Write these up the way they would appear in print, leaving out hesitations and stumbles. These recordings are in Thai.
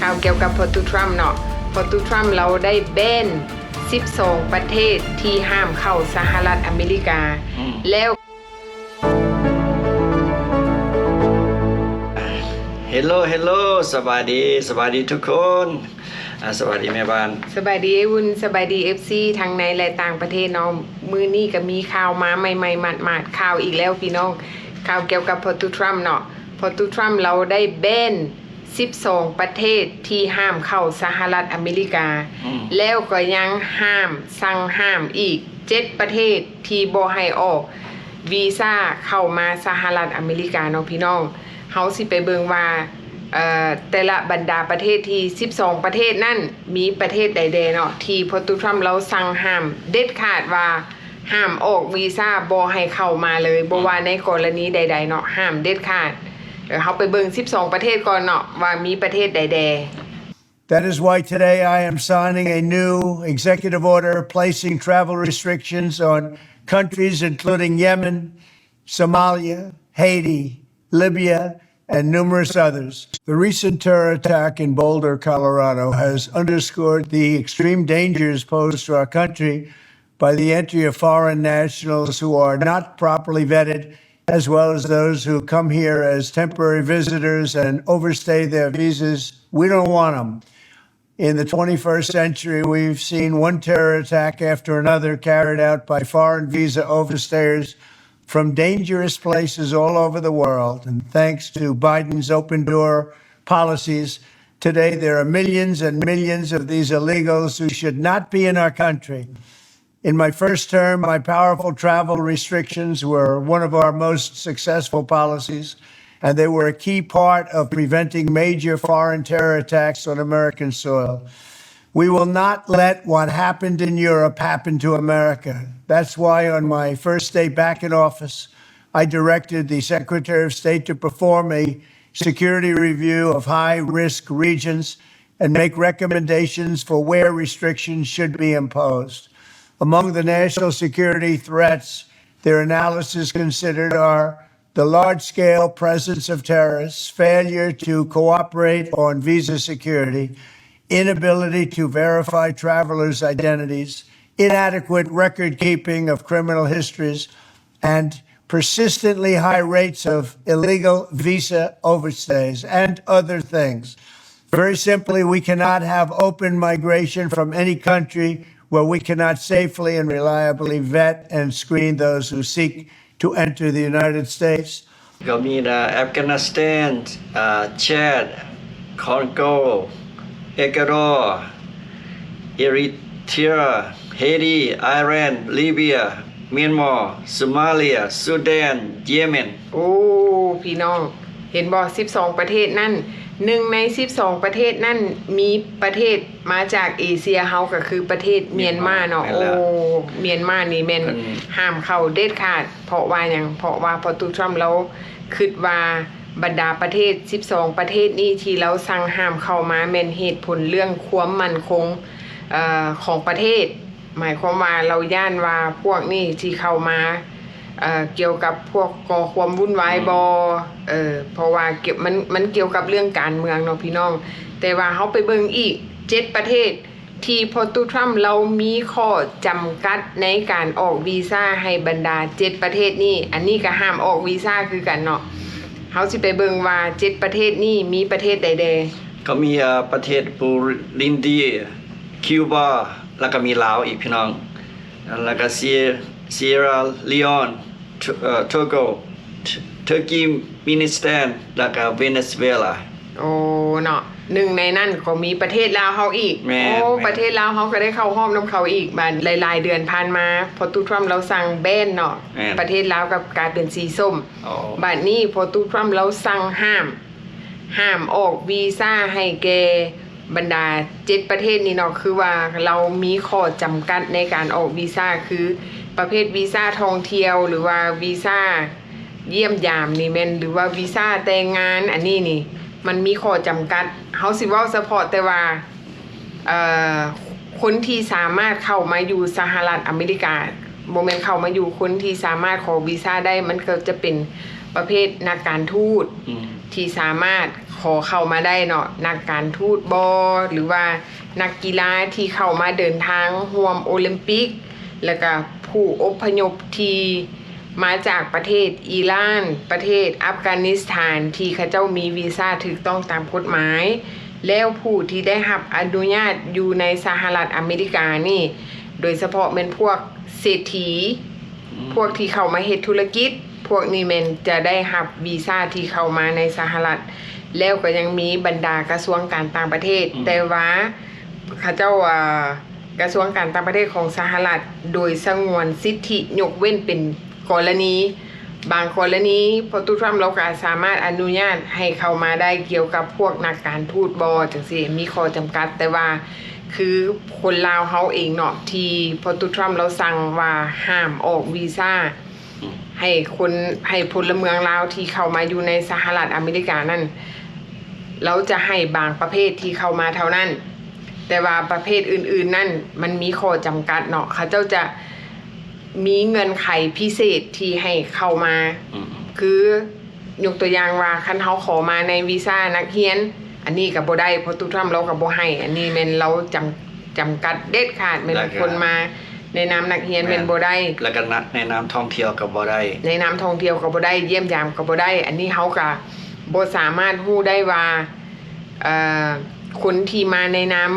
ข่าวเกี่ยวกับพอตูทรัมป์เนาะพอตูทรัมป์เราได้แบน12 ประเทศที่ห้ามเข้าสหรัฐอเมริกาแล้วเฮลโลสบายดีทุกคนสวัสดีแม่บ้านสบายดีวุ้นสบายดี FC ทั้งในและต่างประเทศเนาะมื้อนี้ก็มีข่าวมาใหม่ๆหมาดๆข่าวอีกแล้วพี่น้องข่าวเกี่ยวกับพอตูทรัมป์เนาะพอตูทรัมป์เราได้แบน12 ประเทศที่ห้ามเข้าสหรัฐอเมริกาแล้วก็ยังสั่งห้ามอีก7 ประเทศที่บ่ให้ออกวีซ่าเข้ามาสหรัฐอเมริกาเนาะพี่น้องเฮาสิไปเบิ่งว่าแต่ละบรรดาประเทศที่12 ประเทศนั่นมีประเทศใดๆเนาะที่พอตูทรัมป์เราสั่งห้ามเด็ดขาดว่าห้ามออกวีซ่าบ่ให้เข้ามาเลยบ่ว่าในกรณีใดๆเนาะห้ามเด็ดขาดเขาไปเบิ่ง12 ประเทศก่อนเนาะว่ามีประเทศใดๆ That is why today I am signing a new executive order placing travel restrictions on countries including Yemen, Somalia, Haiti, Libya, and numerous others. The recent terror attack in Boulder, Colorado has underscored the extreme dangers posed to our country by the entry of foreign nationals who are not properly vetted, as well as those who come here as temporary visitors and overstay their visas. We don't want them. In the 21st century, we've seen one terror attack after another carried out by foreign visa overstayers from dangerous places all over the world. And thanks to Biden's open door policies, today there are millions and millions of these illegals who should not be in our country. In my first term, my powerful travel restrictions were one of our most successful policies, and they were a key part of preventing major foreign terror attacks on American soil. We will not let what happened in Europe happen to America. That's why on my first day back in office, I directed the Secretary of State to perform a security review of high-risk regions and make recommendations for where restrictions should be imposed. Among the national security threats their analysis considered are the large-scale presence of terrorists, failure to cooperate on visa security, inability to verify travelers' identities, inadequate record-keeping of criminal histories, and persistently high rates of illegal visa overstays, and other things. Very simply, we cannot have open migration from any country where we cannot safely and reliably vet and screen those who seek to enter the United States. ก็มีอัฟกานิสถานชาดคองโกเอกวาดอร์เอริเทรียเฮติอิหร่านลิเบียเมียนมาโซมาเลียซูดานเยเมนโอ้พี่น้องเห็นบ่12 ประเทศนั่น1ใน12 ประเทศนั่นมีประเทศมาจากเอเชียเฮาก็คือประเทศเมียนมาเนาะโอ้เมียนมานี่แม่นห้ามเข้าเด็ดขาดเพราะว่าหยังเพราะว่าพอตูทรัมป์เราคิดว่าบรรดาประเทศ12 ประเทศนี้ที่เราสั่งห้ามเข้ามาแม่นเหตุผลเรื่องความมั่นคงของประเทศหมายความว่าเราย่านว่าพวกนี้ที่เข้ามาเกี่ยวกับพวกก่อความวุ่นวายเพราะว่ามันเกี่ยวกับเรื่องการเมืองเนาะพี่น้องแต่ว่าเฮาไปเบิ่งอีก7 ประเทศที่พอตูทรัมป์เรามีข้อจำกัดในการออกวีซ่าให้บรรดา7 ประเทศนี้อันนี้ก็ห้ามออกวีซ่าคือกันเนาะเฮาสิไปเบิ่งว่า7 ประเทศนี้มีประเทศใดๆก็มีประเทศบูรินดีคิวบาแล้วก็มีลาวอีกพี่น้องแล้วก็เซียราลีออนโทโกเทอร์กีมินิสถานแล้วก็เวเนซุเอลาโอ้เนาะ1ในนั้นก็มีประเทศลาวเฮาอีกโอ้ประเทศลาวเฮาก็ได้เข้าห้อมนำเขาอีกบัดหลายๆเดือนผ่านมาพอตูทรัมป์เราสั่งแบนเนาะประเทศลาวก็กลายเป็นสีส้มบัดนี้พอตูทรัมป์เราสั่งห้ามออกวีซ่าให้แก่บรรดา7 ประเทศนี้เนาะคือว่าเรามีข้อจำกัดในการออกวีซ่าคือประเภทวีซ่าท่องเที่ยวหรือว่าวีซ่าเยี่ยมยามนี่แม่นหรือว่าวีซ่าแต่งงานอันนี้นี่มันมีข้อจำกัดเฮาสิเว้าเฉพาะแต่ว่าคนที่สามารถเข้ามาอยู่สหรัฐอเมริกาบ่แม่นเข้ามาอยู่คนที่สามารถขอวีซ่าได้มันก็จะเป็นประเภทนักการทูตที่สามารถข ขอเข้ามาได้เนาะนักการทูตบอหรือว่านักกีฬาที่เข้ามาเดินทางร่วมโอลิมปิก แล้วก็ผู้อพยพที่มาจากประเทศอิหร่านประเทศอัฟกานิสถานที่เขาเจ้ามีวีซ่าถูกต้องตามกฎหมาย แล้วผู้ที่ได้รับอนุญาตอยู่ในสหรัฐอเมริกานี่โดยเฉพาะเป็นพวกเศรษฐีพวกที่เข้ามาเฮ็ดธุรกิจพวกนี้แม่นจะได้รับวีซ่าที่เข้ามาในสหรัฐแล้วก็ยังมีบรรดากระทรวงการต่างประเทศแต่ว่าเขาเจ้ากระทรวงการต่างประเทศของสหรัฐโดยสงวนสิทธิยกเว้นเป็นกรณีบางกรณีพอตุทรัมป์เราก็สามารถอนุญาตให้เข้ามาได้เกี่ยวกับพวกนักการทูตบอจังซี่มีข้อจำกัดแต่ว่าคือคนลาวเฮาเองเนาะที่พอตุทรัมป์เราสั่งว่าห้ามออกวีซ่าให้พลเมืองลาวที่เข้ามาอยู่ในสหรัฐอเมริกานั่นเราจะให้บางประเภทที่เข้ามาเท่านั้นแต่ว่าประเภทอื่นๆนั่นมันมีข้อจำกัดเนาะเขาเจ้าจะมีเงินไขพิเศษที่ให้เข้ามาคือยกตัวอย่างว่าคันเฮาขอมาในวีซ่านักเรียนอันนี้ก็บ่ได้เพราะตุทรัมป์เราก็บ่ให้อันนี้แม่นเราจำกัดเด็ดขาดแม่นคนมาในนามนักเรียนแม่นบ่ได้แล้วก็ในนามท่องเที่ยวก็บ่ได้ในนามท่องเที่ยวก็บ่ได้เยี่ยมยามก็บ่ได้อันนี้เฮาก็บ่สามารถฮู้ได้ว่าคนที่มาในนาม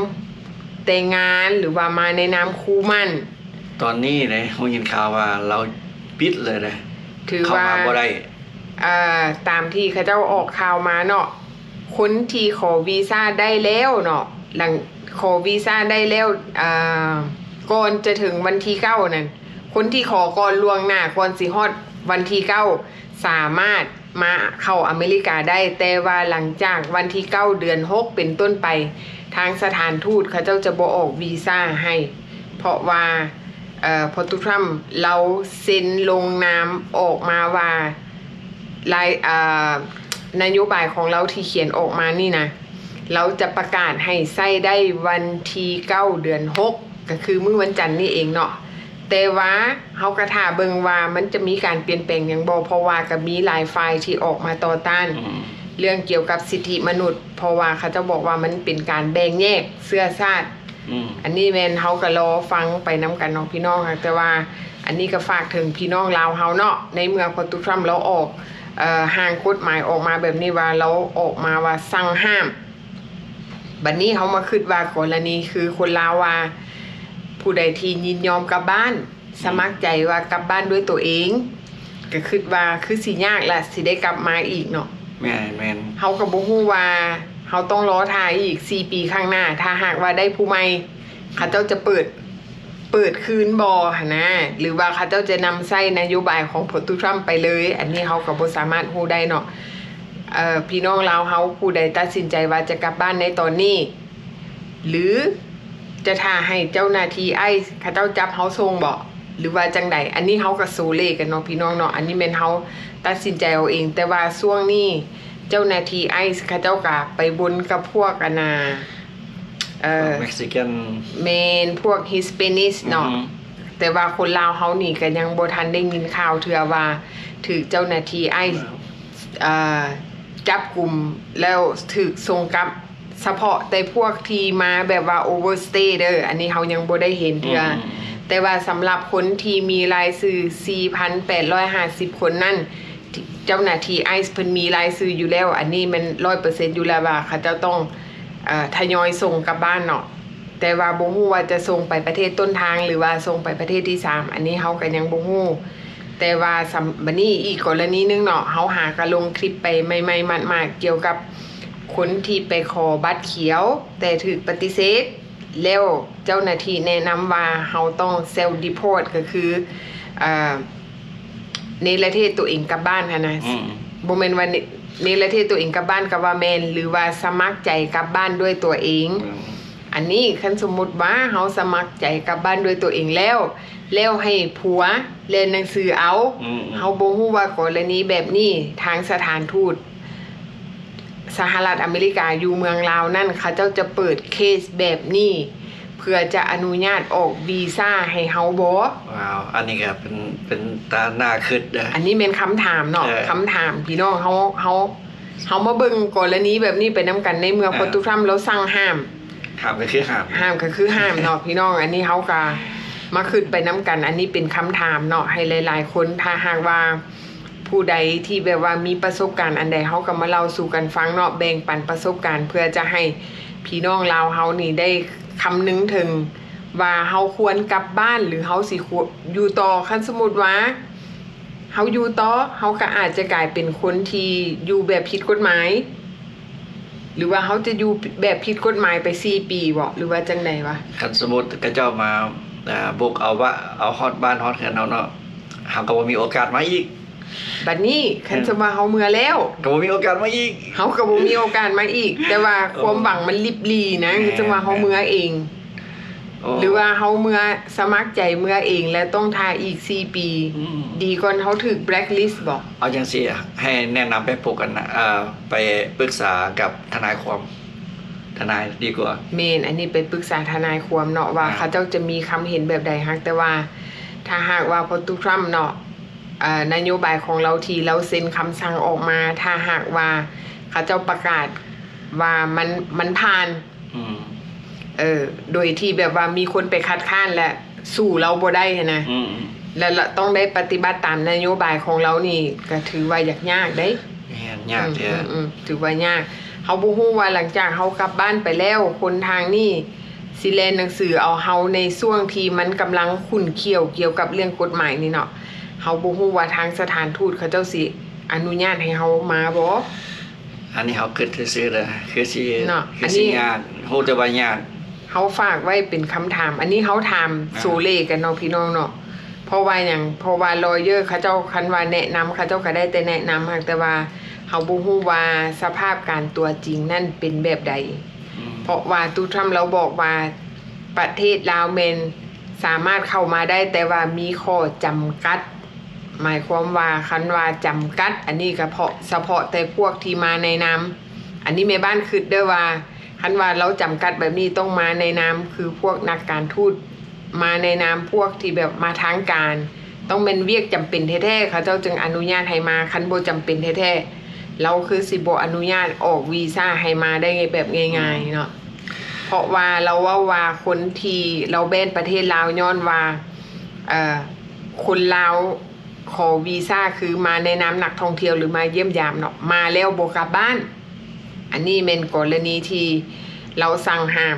แต่งงานหรือว่ามาในนามคู่มั่นตอนนี้เลยผมยินข่าวว่าเราปิดเลยนะถือว่าบ่ได้ตามที่เขาเจ้าออกข่าวมาเนาะคนที่ขอวีซ่าได้แล้วเนาะหลังขอวีซ่าได้แล้วก่อนจะถึงวันที่9นั่นคนที่ขอก่อนล่วงหน้าก่อนสิฮอดวันที่9สามารถมาเข้าอเมริกาได้แต่ว่าหลังจากวันที่9เดือน6เป็นต้นไปทางสถานทูตเขาเจ้าจะบ่ออกวีซ่าให้เพราะว่าพอตุทรัมป์เราเซ็นลงนามออกมาว่านโยบายของเราที่เขียนออกมานี่นะเราจะประกาศให้ใช้ได้วันที่9เดือน6ก็คือมื้อวันจันทร์นี่เองเนาะแต่ว่าเฮาก็ท่าเบิ่งว่ามันจะมีการเปลี่ยนแปลงหยังบ่เพราะว่าก็มีหลายฝ่ายที่ออกมาต่อต้านเรื่องเกี่ยวกับสิทธิมนุษย์เพราะว่าเขาจะบอกว่ามันเป็นการแบ่งแยกเชื้อชาติอันนี้แม่นเฮาก็รอฟังไปนำกันเนาะพี่น้องค่ะแต่ว่าอันนี้ก็ฝากถึงพี่น้องลาวเฮาเนาะในเมื่อพอตุทรัมป์เราออกห่างกฎหมายออกมาแบบนี้ว่าเราออกมาว่าสั่งห้ามบัดนี้เฮามาคิดว่ากรณีคือคนลาวว่าผู้ใดที่ยินยอมกลับบ้านสมัครใจว่ากลับบ้านด้วยตัวเองก็คิดว่าคือสิยากละสิได้กลับมาอีกเนาะแม่นเฮาก็บ่ฮู้ว่าเฮาต้องรอท่าอีก4ปีข้างหน้าถ้าหากว่าได้ผู้ใหม่เขาเจ้าจะเปิดคืนบ่หั่นนะหรือว่าเขาเจ้าจะนำใช้นโยบายของพอตุทรัมป์ไปเลยอันนี้เฮาก็บ่สามารถฮู้ได้เนาะพี่น้องลาวเฮาผู้ใดตัดสินใจว่าจะกลับบ้านในตอนนี้หรือจะท่าให้เจ้าหน้าที่เขาเจ้าจับเฮาส่งบ่หรือว่าจังใดอันนี้เฮาก็โซเลกันเนาะพี่น้องเนาะอันนี้แม่นเฮาตัดสินใจเอาเองแต่ว่าช่วงนี้เจ้าหน้าที่เขาเจ้าก็ไปบนกับพวกเม็กซิกันเมนพวกฮิสเปนิสเนาะแต่ว่าคนลาวเฮานี่ก็ยังบ่ทันได้ยินข่าวเทื่อว่าถูกเจ้าหน้าที่จับกลุ่มแล้วถูกส่งกลับเฉพาะแต่พวกที่มาแบบว่าโอเวอร์สเตย์เด้ออันนี้เฮายังบ่ได้เห็นเทื่อแต่ว่าสำหรับคนที่มีรายชื่อ 4,850 คนนั่นเจ้าหน้าที่เพิ่นมีรายชื่ออยู่แล้วอันนี้มัน 100% อยู่แล้วว่าเขาจะต้องทยอยส่งกลับบ้านเนาะแต่ว่าบ่ฮู้ว่าจะส่งไปประเทศต้นทางหรือว่าส่งไปประเทศที่3อันนี้เฮาก็ยังบ่ฮู้แต่ว่าบัดนี้อีกกรณีนึงเนาะเฮาหาก็ลงคลิปไปใหม่ๆมากๆเกี่ยวกับคนที่ไปขอบัตรเขียวแต่ถูกปฏิเสธแล้วเจ้าหน้าที่แนะนำว่าเฮาต้องเซลฟ์ดีพอร์ตก็คือในประเทศตัวเองกลับบ้านนะบ่แม่นว่าในประเทศตัวเองกลับบ้านก็ว่าแม่นหรือว่าสมัครใจกลับบ้านด้วยตัวเองอันนี้คันสมมุติว่าเฮาสมัครใจกลับบ้านด้วยตัวเองแล้วให้ผัวเรียนหนังสือเอาเฮาบ่ฮู้ว่ากรณีแบบนี้ทางสถานทูตสหรัฐอเมริกาอยู่เมืองลาวนั่นเขาเจ้าจะเปิดเคสแบบนี้เพื่อจะอนุญาตออกวีซ่าให้เฮาบ่ว้าวอันนี้ก็เป็นตาหน้าคิดเด้ออันนี้เป็นคำถามเนาะคำถามพี่น้องเฮา เฮามาเบิ่งกรณีแบบนี้ไปนํกันในเมื่อโปรตุเกสเราสั่งห้าม ห้ามก็คือห้าม ห้ามก็คือห้ามเนาะพี่น้องอันนี้เฮาก็มาขึ้นไปนํกัน อันนี้เป็นคำถามเนาะให้หลายๆคนถ้าหากว่าผู้ใดที่แบบว่ามีประสบการณ์อันใดเฮาก็มาเล่าสู่กันฟังเนาะแบ่งปันประสบการณ์เพื่อจะให้พี่น้องลาวเฮานี่ได้คำนึงถึงว่าเฮาควรกลับบ้านหรือเฮาสิอยู่ต่อคันสมมุติว่าเฮาอยู่ต่อเฮาก็อาจจะกลายเป็นคนที่อยู่แบบผิดกฎหมายหรือว่าเฮาจะอยู่แบบผิดกฎหมายไป4ปีบ่หรือว่าจังได๋วะ คันสมมุติกระเจ้ามาบุกเอาฮอดบ้านฮอดเฮือนเฮาเนาะเฮาก็บ่มีโอกาสมาอีก บัดนี้คันสมมุติว่าเฮาเมื่อแล้ว ก็บ่มีโอกาสมาอีก เฮาก็บ่มีโอกาสมาอีก แต่ว่าความหวังมันลิบลีนะคือจังว่าเฮาเมื่อเอง หรือว่าเฮาเมื่อสมัครใจเมื่อเองแล้วต้องทาอีก4ปีดีก่อนเฮาถูกแบล็คลิสต์บ่ เอาจังซี่ให้แนะนำไปปลูกกันนะไปปรึกษากับทนายความทนายดีกว่า แม่นอันนี้ไปปรึกษาทนายความเนาะว่าเขาเจ้าจะมีคำเห็นแบบใดฮักแต่ว่าถ้าหากว่าพอตุทรัมป์เนาะนโยบายของเราที่เราเซ็นคำสั่งออกมาถ้าหากว่าเขาเจ้าประกาศว่ามันผ่านโดยที่แบบว่ามีคนไปคัดค้านและสู่เราบ่ได้นะ แล้วต้องได้ปฏิบัติตามนโยบายของเรานี่ก็ถือว่ายากได้ ยากแท้ ถือว่ายากเฮาบ่ฮู้ว่าหลังจากเฮากลับบ้านไปแล้วคนทางนี่สิแลนหนังสือเอาเฮาในช่วงที่มันกำลังขุ่นเกี่ยวกับเรื่องกฎหมายนี่เนาะเฮาบ่ฮู้ว่าทางสถานทูตเขาเจ้าสิอนุญาตให้เฮามาบ่ อันนี้เฮาคิดซื่อๆเลยคือสิ เนาะ คือสิยากฮู้แต่ว่ายาก เฮาฝากไว้เป็นคำถาม อันนี้เฮาถามโซเลกันเนาะพี่น้องเนาะเพราะว่าหยังเพราะว่าลอเยอร์เขาเจ้าคันว่าแนะนำเขาเจ้าก็ได้แต่แนะนำแต่ว่าเฮาบ่ฮู้ว่าสภาพการตัวจริงนั่นเป็นแบบใดเพราะว่าตูทรัมป์เราบอกว่าประเทศลาวแม่นสามารถเข้ามาได้แต่ว่ามีข้อจำกัด หมายความว่าคันว่าจำกัด อันนี้ก็เฉพาะแต่พวกที่มาในนามอันนี้แม่บ้านคิดเด้อว่าคันว่าเราจำกัดแบบนี้ต้องมาในนามคือพวกนักการทูตมาในนามพวกที่แบบมาทางการ ต้องเป็นเวียกจำเป็นแท้ๆเขาเจ้าจึงอนุญาตให้มาคันบ่จำเป็นแท้ๆเราคือสิบ่อนุญาตออกวีซ่าให้มาได้แบบง่ายๆเนาะเพราะว่าเราว่าคนที่เราแบนประเทศลาวย้อนว่าคนลาวขอวีซ่าคือมาในนามนักท่องเที่ยวหรือมาเยี่ยมยามเนาะมาแล้วบ่กลับบ้านอันนี้เป็นกรณีที่เราสั่งห้าม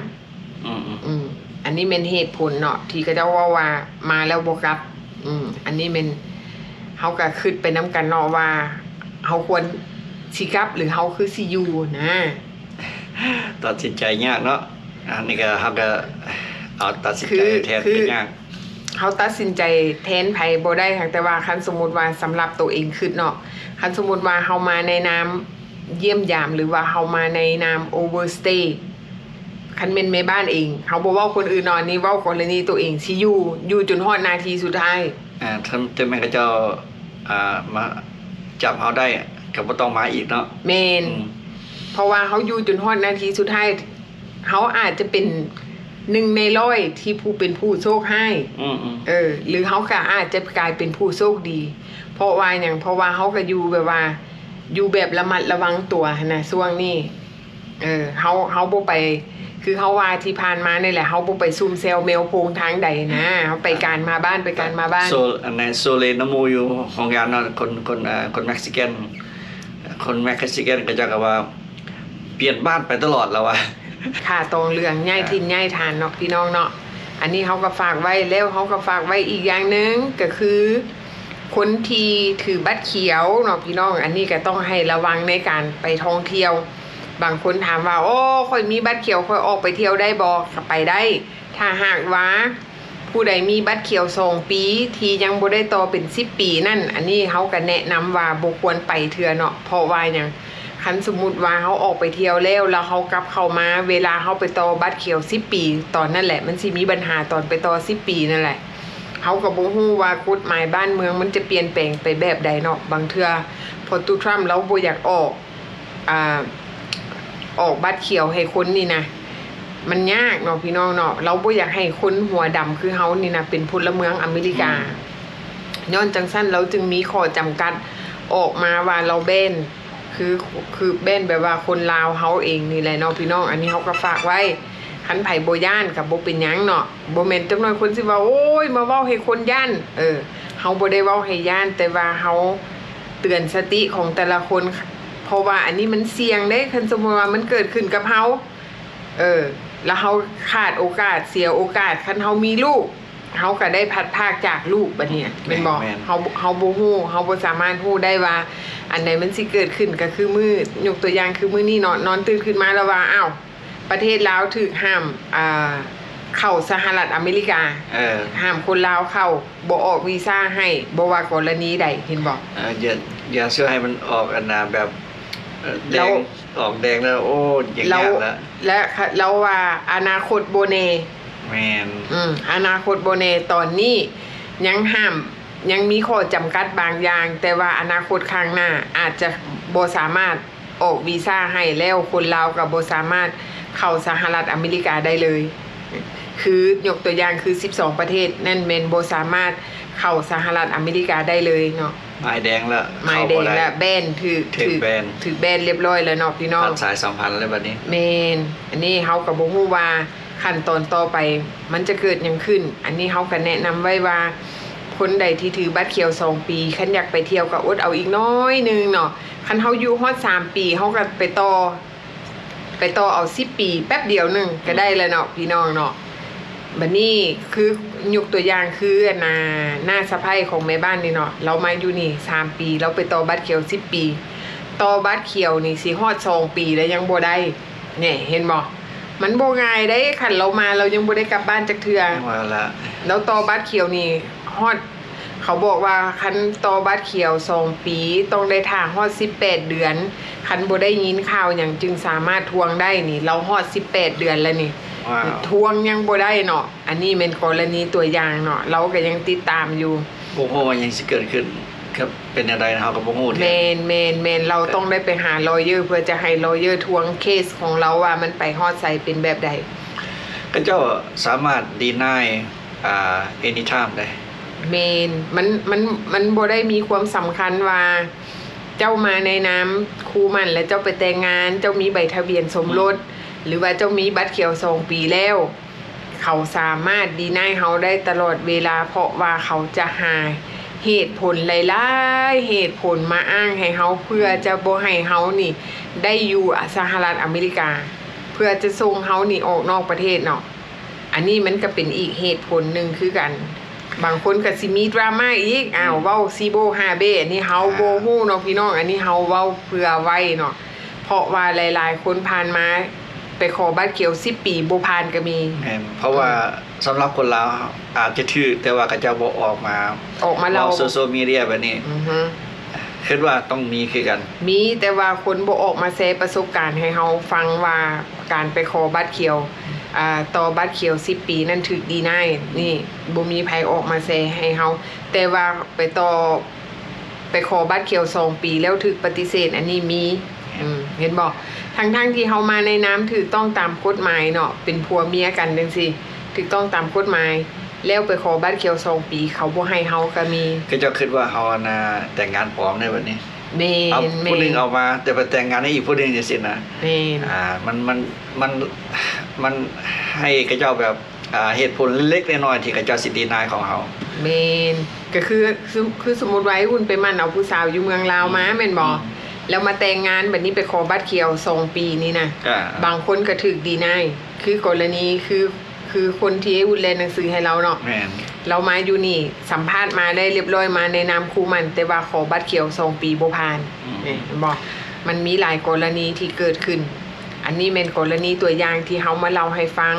อันนี้เป็นเหตุผลเนาะที่เขาเจ้าว่ามาแล้วบ่กลับอันนี้เป็นเฮาก็คิดไปนํกันเนาะว่าเฮาควรสิกลับหรือเฮาคือสิอยู่นะ ตัดสินใจยากเนาะอันนี้ก็เฮาก็เอาตัดสินใจแทนเป็นยาก เฮาตัดสินใจแทนไผบ่ได้ค่ะแต่ว่าคันสมมุติว่าสำหรับตัวเองคิดเนาะคันสมมุติว่าเฮามาในนามเยี่ยมยามหรือว่าเฮามาในนาม overstay คันเป็นแม่บ้านเองเฮาบ่เว้าคนอื่นเนาะนี่เว้ากรณีตัวเองสิอยู่จนฮอดนาทีสุดท้ายถ้าแม่ก็เจ้ามาจับเฮาได้ก็บ่ต้องมาอีกเนาะแม่นเพราะว่าเฮาอยู่จนฮอดนาทีสุดท้ายเฮาอาจจะเป็น1ใน100ที่ผู้เป็นผู้โชคให้หรือเฮาก็อาจจะกลายเป็นผู้โชคดีเพราะว่าหยังเพราะว่าเฮาก็อยู่แบบว่าอยู่แบบระมัดระวังตัวนะช่วงนี้เฮาบ่ไปคือเฮาว่าที่ผ่านมานี่แหละเฮาบ่ไปซุ่มแซวแมวโพงทางใดนะเฮาไปการมาบ้านไปการมาบ้านอันนั้นโซเลนมูอยู่ของงานเนาะคนเม็กซิกันก็จะก็ว่าเปลี่ยนบ้านไปตลอดแล้วว่าค่าตองเรื่องย้ายถิ่นย้ายฐานเนาะพี่น้องเนาะอันนี้เฮาก็ฝากไว้แล้วเฮาก็ฝากไว้อีกอย่างนึงก็คือคนที่ถือบัตรเขียวเนาะพี่น้องอันนี้ก็ต้องให้ระวังในการไปท่องเที่ยวบางคนถามว่าโอ้ค่อยมีบัตรเขียวค่อยออกไปเที่ยวได้บ่ก็ไปได้ถ้าหากว่าผู้ใดมีบัตรเขียว2ปีที่ยังบ่ได้ต่อเป็น10ปีนั่นอันนี้เฮาก็แนะนำว่าบ่ควรไปเทื่อเนาะเพราะว่าหยังคันสมมุติว่าเฮาออกไปเที่ยวแล้วเฮากลับเข้ามาเวลาเฮาไปต่อบัตรเขียว10ปีตอนนั่นแหละมันสิมีปัญหาตอนไปต่อ10ปีนั่นแหละเฮาก็บ่ฮู้ว่ากฎหมายบ้านเมืองมันจะเปลี่ยนแปลงไปแบบใดเนาะบางเทื่อพอตูทรัมป์เราบ่อยากออกบัตรเขียวให้คนนี่นะมันยากเนาะพี่น้องเนาะเราบ่อยากให้คนหัวดำคือเฮานี่นะเป็นพลเมืองอเมริกาย้อนจังซั่นเราจึงมีข้อจำกัดออกมาว่าเราแบน คือคือแม่นแบบว่าคนลาวเฮาเองนี่แหละเนาะพี่น้องอันนี้เฮาก็ฝากไว้คันไผบ่ย่านก็บ่เป็นหยังเนาะบ่แม่นจักหน่อยคนสิว่าโอ้ยมาเว้าให้คนย่านเฮาบ่ได้เว้าให้ย่านแต่ว่าเฮาเตือนสติของแต่ละคนเพราะว่าอันนี้มันเสี่ยงเด้คันสมมุติว่ามันเกิดขึ้นกับเฮาแล้วเฮาขาดโอกาสเสียโอกาสคันเฮามีลูกเฮาก็ได้พัดพรากจากลูกบัดนี้แม่นบ่เฮาบ่ฮู้เฮาบ่สามารถฮู้ได้ว่าอันใดมันสิเกิดขึ้นก็คือมื้อยกตัวอย่างคือมื้อนี้นอนตื่นขึ้นมาแล้วว่าอ้าวประเทศลาวถูกห้ามเข้าสหรัฐอเมริกาห้ามคนลาวเข้าบ่ออกวีซ่าให้บ่ว่ากรณีใดเห็นบ่อย่าเชื่อให้มันออกอันน่ะแบบแดงออกแดงแล้วโอ้อย่างยากแล้วและเราว่าอนาคตโบเนแม่นอนาคตโบเนตอนนี้ยังห้ามยังมีข้อจำกัดบางอย่างแต่ว่าอนาคตข้างหน้าอาจจะบ่สามารถออกวีซ่าให้แล้วคนลาวก็บ่สามารถเข้าสหรัฐอเมริกาได้เลยคือยกตัวอย่างคือ12ประเทศนั่นแม่นบ่สามารถเข้าสหรัฐอเมริกาได้เลยเนาะหมายแดงแล้วหมายแดงแล้วแบนถือแบนเรียบร้อยแล้วเนาะพี่น้องตัดสายสัมพันธ์แล้วบัดนี้แม่นอันนี้เฮาก็บ่ฮู้ว่าขั้นตอนต่อไปมันจะเกิดหยังขึ้นอันนี้เฮาก็แนะนำไว้ว่าคนใดที่ถือบัตรเขียว2ปีคันอยากไปเที่ยวก็อดเอาอีกน้อยนึงเนาะคันเฮาอยู่ฮอด3ปีเฮาก็ไปต่อเอา10ปีแป๊บเดียวนึงก็ได้แล้วเนาะพี่น้องเนาะบัดนี้คือยกตัวอย่างคือหน้าสะใภ้ของแม่บ้านนี่เนาะเรามาอยู่นี่3ปีเราไปต่อบัตรเขียว10ปีต่อบัตรเขียวนี่สิฮอด2ปีแล้วยังบ่ได้เนี่ยเห็นบ่มันบ่ง่ายได้คันเรามาเรายังบ่ได้กลับบ้านจักเทื่อว่าละแล้วต่อบัตรเขียวนี่ฮอดเขาบอกว่าคันต่อบัตรเขียว2ปีต้องได้ท่าฮอด18เดือนคันบ่ได้ยินข่าวหยังจึงสามารถทวงได้นี่เราฮอด18เดือนแล้วนี่ทวงยังบ่ได้เนาะอันนี้เป็นกรณีตัวอย่างเนาะเราก็ยังติดตามอยู่บ่ฮู้ว่ายังสิเกิดขึ้นครับเป็นอะไรนะเฮาก็บ่ฮู้แม่นเราต้องได้ไปหาลอเยอร์เพื่อจะให้ลอเยอร์ทวงเคสของเราว่ามันไปฮอดไสเป็นแบบใดก็เจ้าสามารถ deny anytime ได้แม่นมันบ่ได้มีความสำคัญว่าเจ้ามาในนามคู่หมั้นและเจ้าไปแต่งงานเจ้ามีใบทะเบียนสมรสหรือว่าเจ้ามีบัตรเขียว2ปีแล้วเขาสามารถดีนายเฮาได้ตลอดเวลาเพราะว่าเขาจะหาเหตุผลหลายๆเหตุผลมาอ้างให้เฮาเพื่อจะบ่ให้เฮานี่ได้อยู่สหรัฐอเมริกาเพื่อจะส่งเฮานี่ออกนอกประเทศเนาะอันนี้มันก็เป็นอีกเหตุผลหนึ่งคือกันบางคนก็สิมีดราม่าอีกเว้าซีโบฮาเบอันนี้เฮาบ่ฮู้เนาะพี่น้องอันนี้เฮาเว้าเพื่อไว้เนาะเพราะว่าหลายๆคนผ่านมาไปขอบัตรเขียว10ปีบ่ผ่านก็มีเพราะว่าสำหรับคนลาวอาจจะถือแต่ว่าก็จะบ่ออกมาเราโซเชียลมีเดียแบบนี้คิดว่าต้องมีคือกันมีแต่ว่าคนบ่ออกมาแชร์ประสบการณ์ให้เฮาฟังว่าการไปขอบัตรเขียวต่อบัตรเขียว10ปีนั่นถูกดีนายนี่บ่มีไผออกมาแชร์ให้เฮาแต่ว่าไปขอบัตรเขียว2ปีแล้วถูกปฏิเสธอันนี้มีเห็นบ่ทั้งที่เฮามาในน้ำถูกต้องตามกฎหมายเนาะเป็นผัวเมียกันจังซี่ถูกต้องตามกฎหมายแล้วไปขอบัตรเขียว2ปีเขาบ่ให้เฮาก็มีก็จะคิดว่าเฮาน่ะแต่งงานปลอมในวันนี้แม่นผู้นึงเอามาแต่ไปแต่งงานให้อีกผู้นึงจังซี่นะแม่นมันให้กระเจ้าแบบเหตุผลเล็กๆน้อยๆที่กระเจ้าสิดีนายของเฮาแม่นก็คือสมมุติว่าคุณไปมั่นเอาผู้สาวอยู่เมืองลาวมาแม่นบ่แล้วมาแต่งงานแบบนี้ไปขอบัตรเขียว2ปีนี่นะบางคนก็ถูกดีนายคือกรณีคือคนที่ให้วุ้นเรียนหนังสือให้เราเนาะเรามาอยู่นี่สัมภาษณ์มาได้เรียบร้อยมาในนามครูมันแต่ว่าขอบัตรเขียว2ปีบ่ผ่านบอกมันมีหลายกรณีที่เกิดขึ้นอันนี้เป็นกรณีตัวอย่างที่เฮามาเล่าให้ฟัง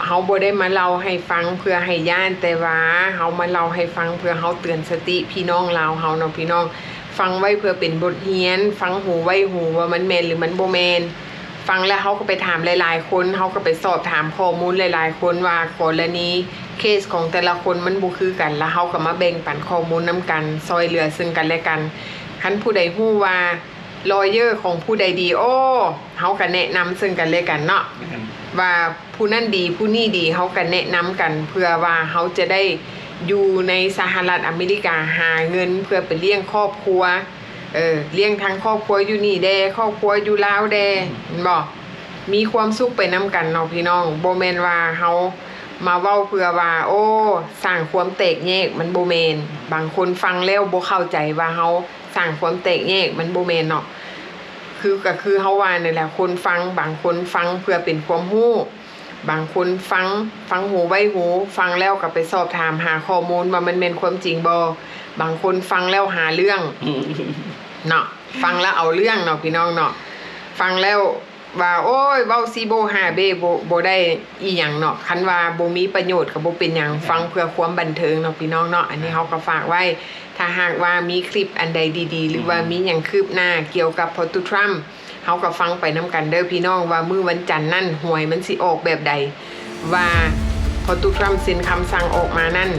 เฮาบ่ได้มาเล่าให้ฟังเพื่อให้ย่านแต่ว่าเฮามาเล่าให้ฟังเพื่อเฮาเตือนสติพี่น้องลาวเฮาเนาะพี่น้องฟังไว้เพื่อเป็นบทเรียนฟังหูไว้หูว่ามันแม่นหรือมันบ่แม่นฟังแล้วเขาก็ไปถามหลายๆคนเขาก็ไปสอบถามข้อมูลหลายๆคนว่ากรณีเคสของแต่ละคนมันบ่คือกันแล้วเขาก็มาแบ่งปันข้อมูลนำกันซอยเหลือซึ่งกันและกันคันผู้ใดฮู้ว่าลอเยอร์ของผู้ใดดีโอ้เขาก็แนะนำซึ่งกันและกันเนาะว่าผู้นั้นดีผู้นี้ดีเขาก็แนะนำกันเพื่อว่าเขาจะได้อยู่ในสหรัฐอเมริกาหาเงินเพื่อไปเลี้ยงครอบครัว เลี้ยงทั้งครอบครัวอยู่นี่แดครอบครัวอยู่ลาวแดเห็นบ่มีความสุขไปนํกันเนาะพี่น้องบ่แม่นว่าเฮามาเว้าเพื่อว่าโอ้สร้างความแตกแยกมันบ่แม่นบางคนฟังแล้วบ่เข้าใจว่าเฮาสร้างความแตกแยกมันบ่แม่นเนาะก็คือเฮาว่านี่แหละคนฟังบางคนฟังเพื่อเป็นความรู้บางคนฟังหูไว้หูฟังแล้วก็ไปสอบถามหาข้อมูลว่ามันแม่นความจริงบ่บางคนฟังแล้วหาเรื่อง เนาะฟังแล้วเอาเรื่องเนาะพี่น้องเนาะฟังแล้วว่าโอ้ยเว้าซีโบหาเบบ่ได้อีหยังเนาะคันว่าบ่มีประโยชน์ก็บ่เป็นหยังฟังเพื่อความบันเทิงเนาะพี่น้องเนาะอันนี้เฮาก็ฝากไว้ถ้าหากว่ามีคลิปอันใดดีๆหรือว่ามีหยังคืบหน้าเกี่ยวกับพอตุทรัมป์เฮาก็ฟังไปนํกันเด้อพี่น้องว่ามื้อวันจันทร์นั่นหวยมันสิออกแบบใดว่าพอตุทรัมป์เซ็นคำสั่งออกมานั่น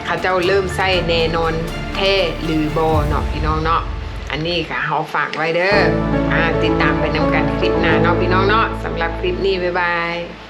เขาเจ้าเริ่มใช้แน่นอนแท้หรือบ่เนาะพี่น้องเนาะอันนี้ค่ะเฮาฝากไว้เด้อติดตามไปนำกันคลิปหน้าเนาะพี่น้องเนาะสำหรับคลิปนี้บ๊ายบาย